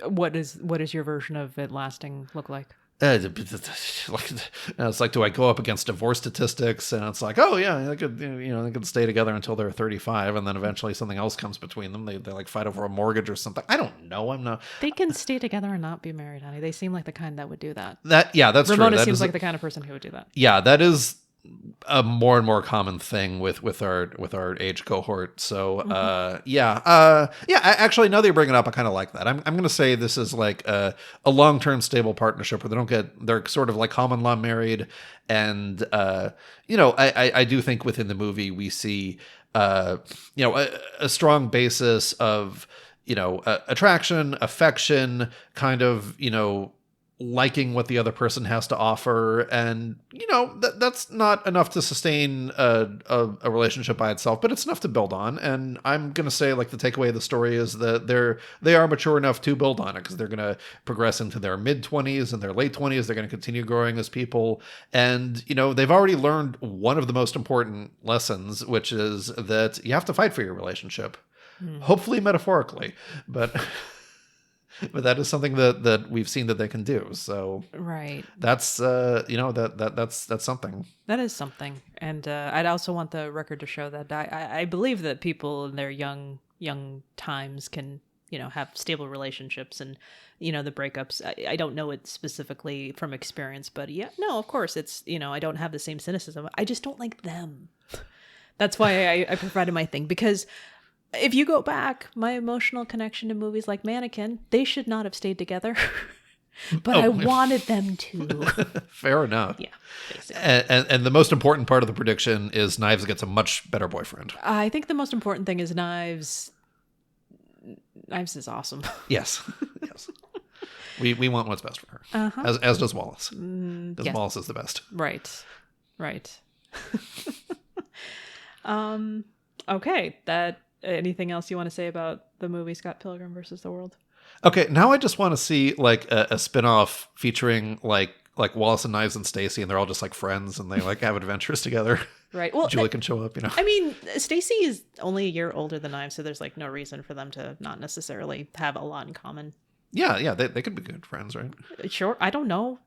What is your version of it lasting look like? it's like, do I go up against divorce statistics? And it's like, oh yeah, they could stay together until they're 35, and then eventually something else comes between them. They like fight over a mortgage or something. I don't know. I'm not. They can stay together and not be married, honey. They seem like the kind that would do that. That's Ramona true. seems like the kind of person who would do that. Yeah, that is a more and more common thing with our age cohort. So actually, now that you bring it up, I kind of like that. I'm gonna say this is like a long-term stable partnership where they're sort of like common law married, and I do think within the movie we see a strong basis of attraction, affection, kind of liking what the other person has to offer, and that's not enough to sustain a relationship by itself, but it's enough to build on. And I'm gonna say, like, the takeaway of the story is that they are mature enough to build on it, because they're gonna progress into their mid-20s and their late 20s. They're gonna continue growing as people, and they've already learned one of the most important lessons, which is that you have to fight for your relationship, hopefully metaphorically, but that is something that we've seen that they can do. So right, that's that's something. That is something. And I'd also want the record to show that I believe that people in their young times can have stable relationships, and the breakups. I don't know it specifically from experience, but yeah, no, of course it's I don't have the same cynicism. I just don't like them. That's why I provided my thing, because if you go back, my emotional connection to movies like Mannequin, they should not have stayed together, but I wanted them to. Fair enough. Yeah, basically. And the most important part of the prediction is Knives gets a much better boyfriend. I think the most important thing is Knives. Knives is awesome. Yes. Yes. We want what's best for her, as does Wallace. Because yes. Wallace is the best. Right. Okay, anything else you want to say about the movie Scott Pilgrim versus the World? Okay, now I just want to see like a spin-off featuring like Wallace and Knives and Stacy, and they're all just like friends, and they like have adventures together. Right. Well, Julie can show up, I mean, Stacy is only a year older than Knives, so there's like no reason for them to not necessarily have a lot in common. Yeah, they could be good friends, right? Sure. I don't know.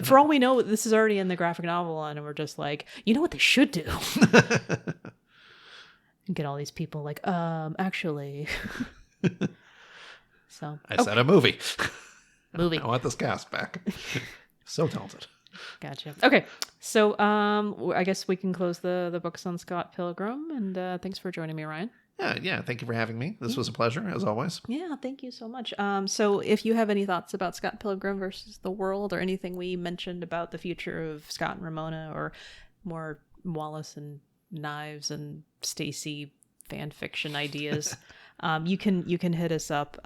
For all we know, this is already in the graphic novel, and we're just like, you know what they should do? Get all these people like, actually. So I said a movie. Movie. I want this cast back. So talented. Gotcha. Okay, so I guess we can close the books on Scott Pilgrim, and thanks for joining me, Ryan. Yeah. Thank you for having me. This was a pleasure, as always. Yeah, thank you so much. So if you have any thoughts about Scott Pilgrim versus the World, or anything we mentioned about the future of Scott and Ramona, or more Wallace and Knives and Stacy fan fiction ideas, you can hit us up.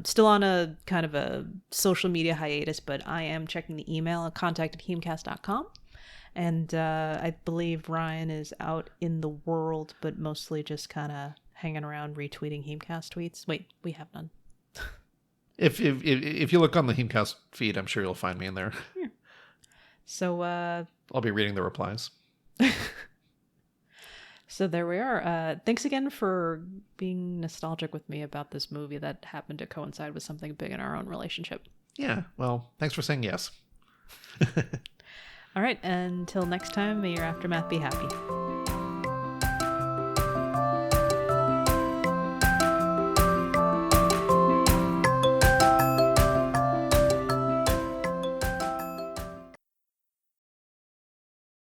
Still on a kind of a social media hiatus, but I am checking the email at contact@HEAMCast.com. And I believe Ryan is out in the world, but mostly just kind of hanging around retweeting HEAMCast tweets. Wait, we have none. If you look on the HEAMCast feed, I'm sure you'll find me in there. Yeah. So I'll be reading the replies. So there we are. Thanks again for being nostalgic with me about this movie that happened to coincide with something big in our own relationship. Yeah, well, thanks for saying yes. All right, until next time, may your aftermath be happy.